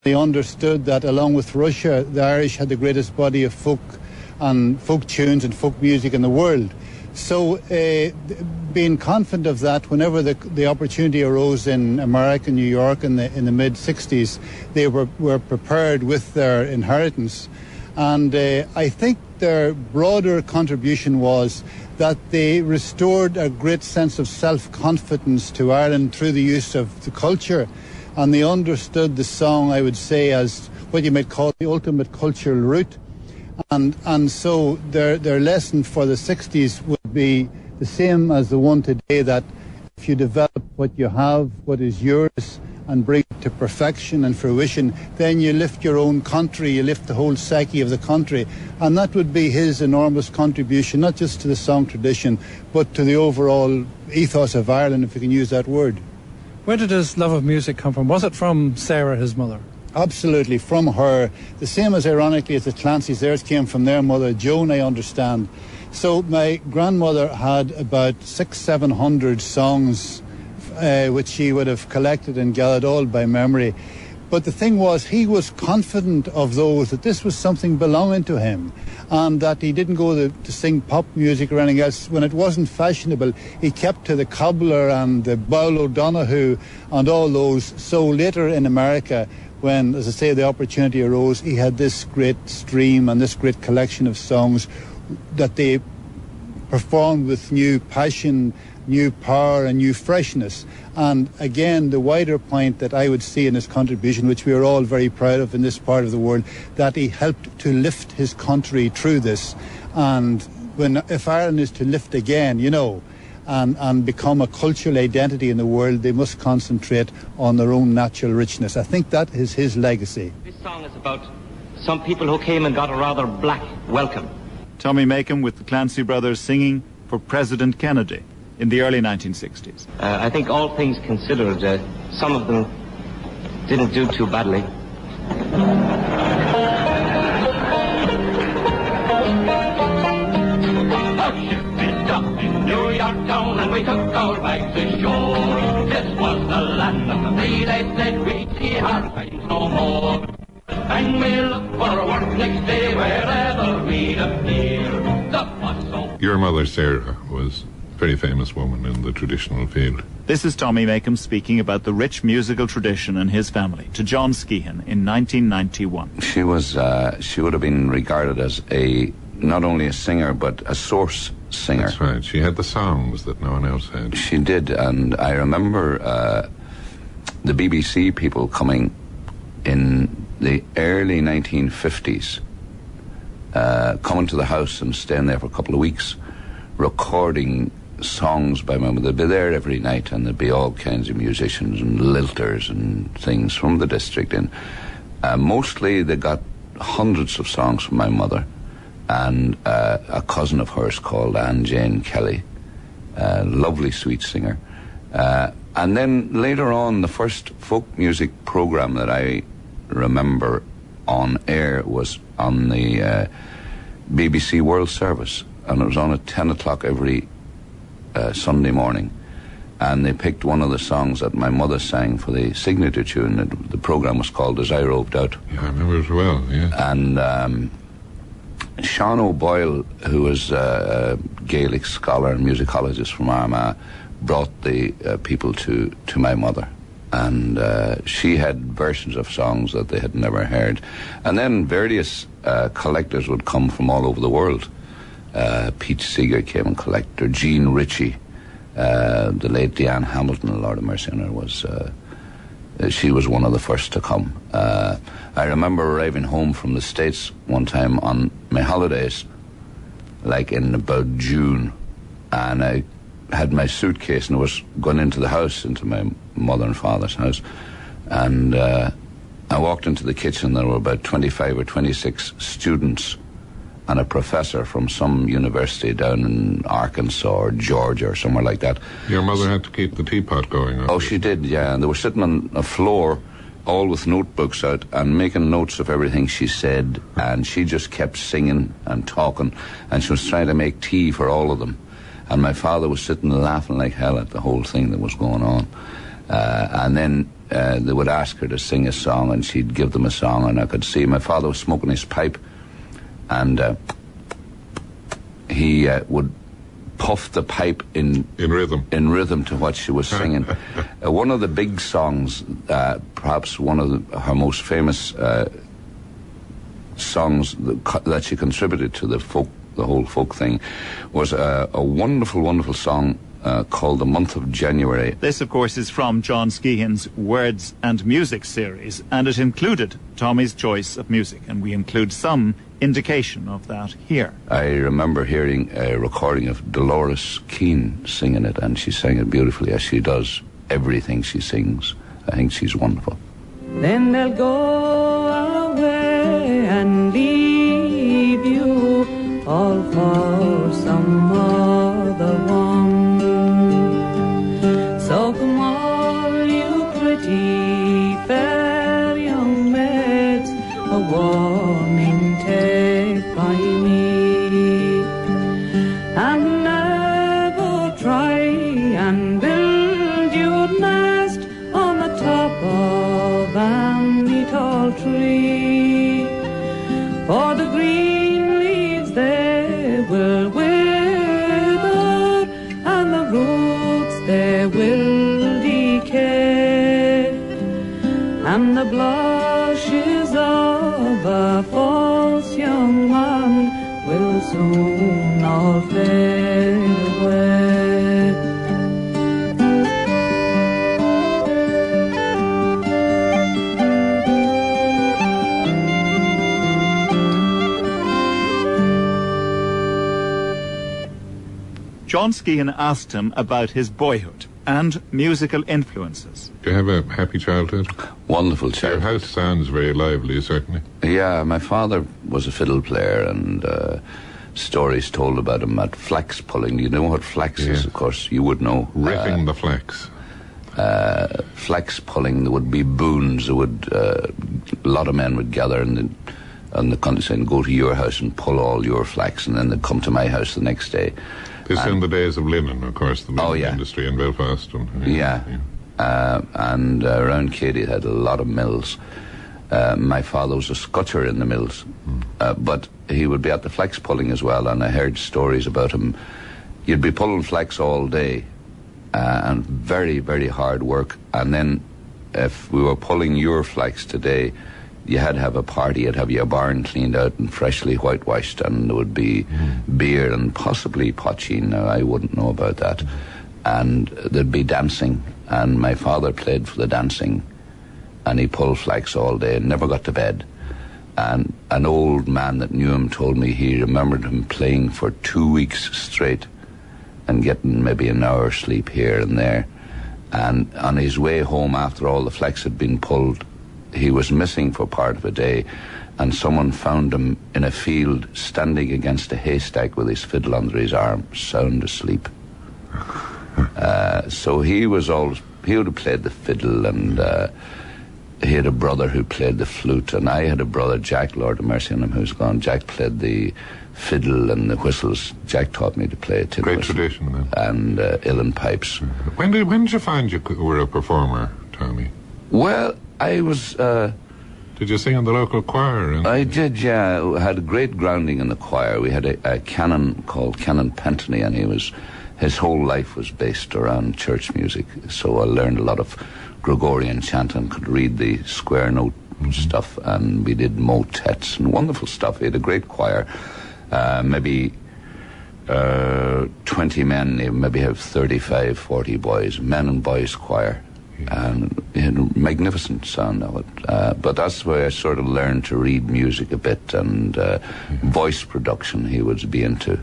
They understood that along with Russia, the Irish had the greatest body of folk tunes and folk music in the world. So being confident of that, whenever the opportunity arose in America, New York in the mid-60s, they were prepared with their inheritance. And I think their broader contribution was that they restored a great sense of self-confidence to Ireland through the use of the culture. And they understood the song, I would say, as what you might call the ultimate cultural route. And so their lesson for the 60s would be the same as the one today, that if you develop what you have, what is yours, and bring it to perfection and fruition, then you lift your own country, you lift the whole psyche of the country. And that would be his enormous contribution, not just to the song tradition, but to the overall ethos of Ireland, if you can use that word. Where did his love of music come from? Was it from Sarah, his mother? Absolutely, from her. The same as, ironically, as the Clancy's, theirs came from their mother, Joan, I understand. So my grandmother had about 600-700 songs, which she would have collected and gathered all by memory. But the thing was, he was confident of those, that this was something belonging to him, and that he didn't go to sing pop music or anything else. When it wasn't fashionable, he kept to the Cobbler and the Bowl O'Donoghue and all those. So later in America, when, as I say, the opportunity arose, he had this great stream and this great collection of songs that they performed with new passion, new power and new freshness. And again, the wider point that I would see in his contribution, which we are all very proud of in this part of the world, that he helped to lift his country through this. And if Ireland is to lift again, and become a cultural identity in the world, they must concentrate on their own natural richness. I think that is his legacy. This song is about some people who came and got a rather black welcome. Tommy Makem with the Clancy brothers singing for President Kennedy in the early 1960s. I think all things considered, some of them didn't do too badly. New York town, and we took our bags ashore. This was the land of the free. They said we'd see hard times no more. And we'll look for work next day wherever we appear. Your mother, Sarah, was a very famous woman in the traditional field. This is Tommy Makem speaking about the rich musical tradition in his family to John Skehan in 1991. She would have been regarded as not only a singer, but a source singer. That's right. She had the songs that no one else had. She did, and I remember the BBC people coming in the early 1950s, coming to the house and staying there for a couple of weeks, recording songs by my mother. They'd be there every night, and there'd be all kinds of musicians and lilters and things from the district. And mostly they got hundreds of songs from my mother and a cousin of hers called Anne Jane Kelly, a lovely, sweet singer. And then later on, the first folk music program that I remember on air was on the BBC World Service, and it was on at 10 o'clock every Sunday morning. And they picked one of the songs that my mother sang for the signature tune. The program was called As I Roved Out. Yeah, I remember it well, yeah. And Sean O'Boyle, who was a Gaelic scholar and musicologist from Armagh, brought the people to my mother. And she had versions of songs that they had never heard. And then various collectors would come from all over the world. Pete Seeger came and collected her. Jean Ritchie, the late Deanne Hamilton, Lord of mercy on her, she was one of the first to come. I remember arriving home from the States one time on my holidays, like in about June, and I had my suitcase and I was going into the house, into my mother and father's house, and I walked into the kitchen. There were about 25 or 26 students and a professor from some university down in Arkansas or Georgia or somewhere like that. Your mother had to keep the teapot going. Oh, she did, yeah. And they were sitting on the floor, all with notebooks out and making notes of everything she said, and she just kept singing and talking, and she was trying to make tea for all of them. And my father was sitting laughing like hell at the whole thing that was going on. And then they would ask her to sing a song, and she'd give them a song, and I could see my father was smoking his pipe, and he would puff the pipe in rhythm to what she was singing. One of the big songs, perhaps one of her most famous songs that she contributed to the whole folk thing, was a wonderful, wonderful song called The Month of January. This, of course, is from John Skehan's Words and Music series, and it included Tommy's choice of music, and we include some indication of that here. I remember hearing a recording of Dolores Keane singing it, and she sang it beautifully, as she does everything she sings. I think she's wonderful. Then they'll go away and leave you all for some other one. So come all you pretty fair young maids, a warning take by me, and never try and build your nest on the top of any tall tree, for the green leaves they will wither, and the roots they will decay, and the blushes of a false young man will soon all fade away. John Skehan asked him about his boyhood and musical influences. Do you have a happy childhood? Wonderful Your childhood. house sounds very lively, certainly. Yeah, my father was a fiddle player, and stories told about him at flax pulling. You know what flax is, of course. You would know. Ripping the flax. Flax pulling, there would be boons. There would a lot of men would gather in the countryside and go to your house and pull all your flax, and then they'd come to my house the next day. This is in the days of linen, of course, the linen industry in Belfast. And around Katie had a lot of mills. My father was a scutcher in the mills, but he would be at the flax pulling as well, and I heard stories about him. You'd be pulling flax all day, and very, very hard work, and then if we were pulling your flax today, you had to have a party. You'd have your barn cleaned out and freshly whitewashed, and there would be beer and possibly poachine. Now, I wouldn't know about that. And there'd be dancing, and my father played for the dancing, and he pulled flax all day and never got to bed. And an old man that knew him told me he remembered him playing for 2 weeks straight and getting maybe an hour's sleep here and there. And on his way home after all the flax had been pulled, he was missing for part of a day, and someone found him in a field standing against a haystack with his fiddle under his arm, sound asleep. So he would have played the fiddle, and he had a brother who played the flute, and I had a brother, Jack, Lord have mercy on him, who's gone. Jack played the fiddle and the whistles. Jack taught me to play tin Great whistle tradition, then. and uilleann pipes. When did you find you were a performer, Tommy? Well, I was... Did you sing in the local choir? I did, yeah. I had a great grounding in the choir. We had a canon called Canon Pentony, and his whole life was based around church music. So I learned a lot of Gregorian chant and could read the square note stuff, and we did motets and wonderful stuff. We had a great choir. Maybe 20 men, maybe have 35, 40 boys, men and boys choir. And it had a magnificent sound of it. But that's where I sort of learned to read music a bit, and voice production he would be into.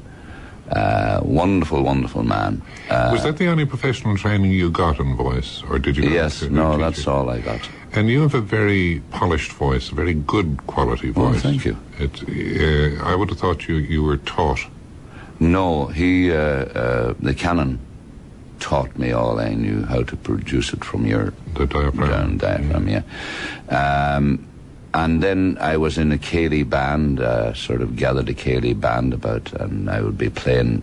Wonderful, wonderful man. Was that the only professional training you got in voice, or did you? Yes, no, that's all I got. And you have a very polished voice, a very good quality voice. Oh, thank you. I would have thought you were taught. No, the canon taught me all I knew, how to produce it from the diaphragm. Yeah. And then I was in a Cayley band, sort of gathered a Cayley band about, and I would be playing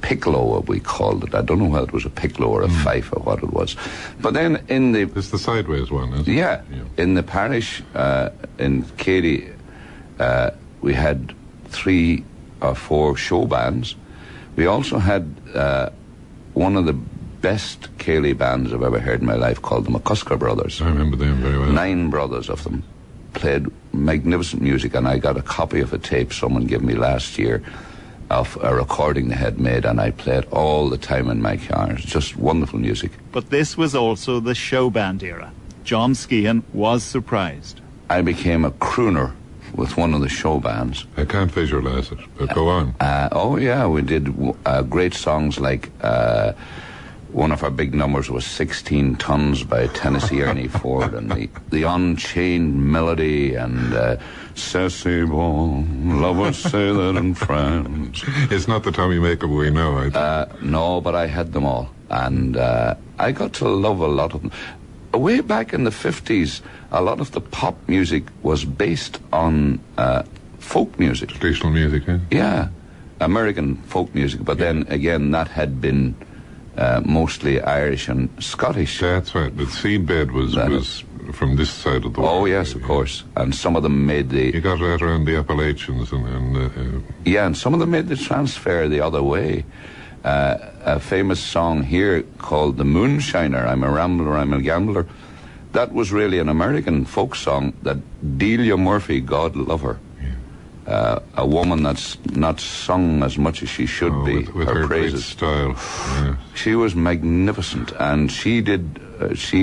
piccolo, we called it. I don't know whether it was a piccolo or a fife or what it was. But then in the... It's the sideways one, isn't it? Yeah. In the parish, in Cady, we had 3 or 4 show bands. We also had one of the best ceilidh bands I've ever heard in my life, called the McCusker Brothers. I remember them very well. 9 brothers of them played magnificent music, and I got a copy of a tape someone gave me last year of a recording they had made, and I played all the time in my car. It's just wonderful music. But this was also the show band era. John Skehan was surprised. I became a crooner with one of the show bands. I can't visualize it, but go on. Oh yeah, we did great songs like one of our big numbers was 16 Tons by Tennessee Ernie Ford, and the Unchained Melody, and C'est bon, lovers say that in France. It's not the Tommy Makem we know, I think. No, but I had them all, and I got to love a lot of them. Way back in the 50s, a lot of the pop music was based on folk music. Traditional music, eh? Yeah, American folk music, but then again, that had been mostly Irish and Scottish. That's right, but Seedbed was from this side of the world. Oh, yes, of course. And some of them made the... You got that around the Appalachians and yeah, and some of them made the transfer the other way. A famous song here called The Moonshiner, I'm a Rambler, I'm a Gambler. That was really an American folk song that Delia Murphy, God love her, a woman that's not sung as much as she should be. With her praises. Great style. Yeah. She was magnificent, and she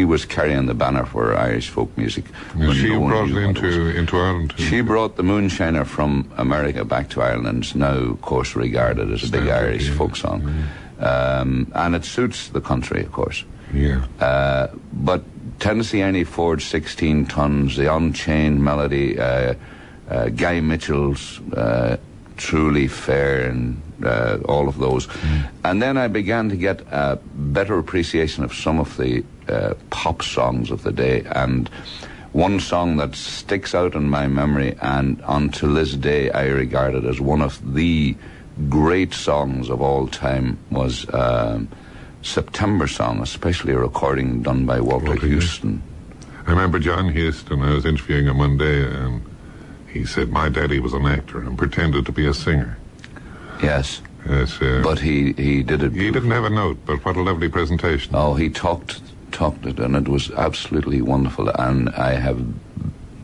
was carrying the banner for Irish folk music. She brought it into Ireland too. She brought the Moonshiner from America back to Ireland, and it's now, of course, regarded as a big Irish folk song. And it suits the country, of course. Yeah. But Tennessee Ernie Ford, 16 Tons, the Unchained Melody, Guy Mitchell's Truly Fair, and all of those. And then I began to get a better appreciation of some of the pop songs of the day, and one song that sticks out in my memory, and until this day I regard it as one of the great songs of all time, was September Song, especially a recording done by Walter Houston. I remember John Houston, I was interviewing him one day, and he said my daddy was an actor and pretended to be a singer. Yes. Yes, but he did it. He didn't have a note, but what a lovely presentation. Oh, he talked it, and it was absolutely wonderful, and I have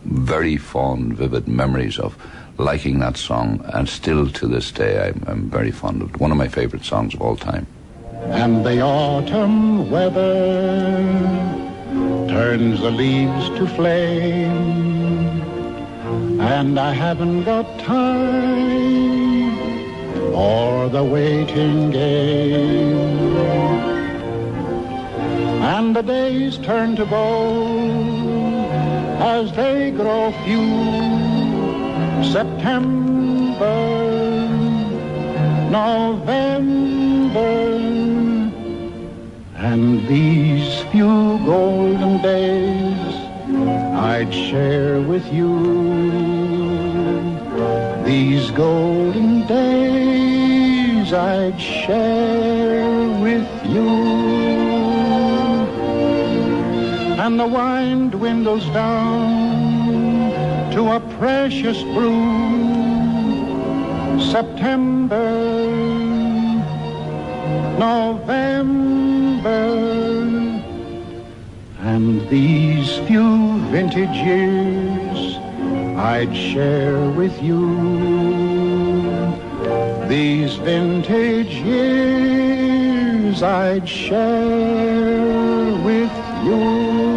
very fond, vivid memories of liking that song, and still to this day I'm very fond of it. One of my favorite songs of all time. And the autumn weather turns the leaves to flame, and I haven't got time for the waiting game. And the days turn to gold as they grow few. September, November, and these few golden days I'd share with you. These golden days I'd share with you. And the wind dwindles down to a precious brew. September, November, and these few vintage years I'd share with you. These vintage years I'd share with you.